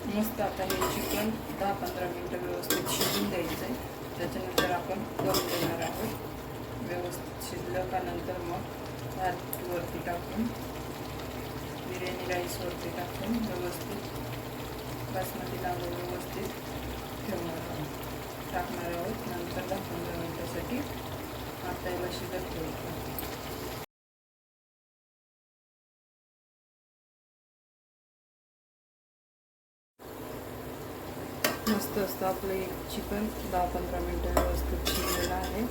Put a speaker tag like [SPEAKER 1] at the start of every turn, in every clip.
[SPEAKER 1] मस्त आता हे चिकन 10-15 मिनटं व्यवस्थित शिजून द्यायचं आहे. त्याच्यानंतर आपण दम देणार आहोत. व्यवस्थित शिजलं का नंतर मग भातवरती टाकून बिर्याणी राईसवरती टाकून व्यवस्थित बासमती तांदूळ व्यवस्थित टाकणार आहोत. नंतर 10-15 मिनटासाठी आता याला शिजत ठेवतो. मस्त असतं आपलं चिकन 10-15 मिनटं व्यवस्थित शिजलेलं आहे.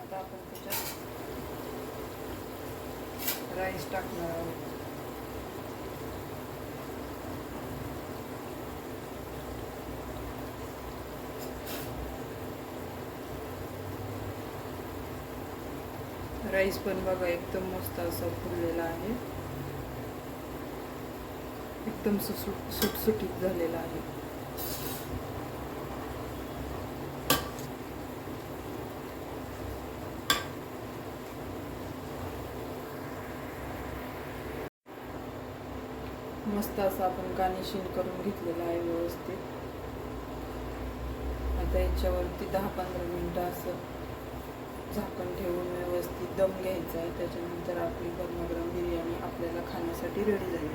[SPEAKER 1] आता आपण त्याच्यात राईस टाकणार आहोत. राईस पण बघा एकदम मस्त असं फुललेला आहे. एकदम सुटसुटीत झालेला आहे. मस्त असं आपण गार्निशिंग करून घेतलेलं आहे व्यवस्थित. आता याच्यावरती 10-15 मिनटं असं झाकण ठेवून व्यवस्थित दम घ्यायचा आहे. त्याच्यानंतर आपली गरमागरम बिर्याणी आपल्याला खाण्यासाठी रेडी झाली.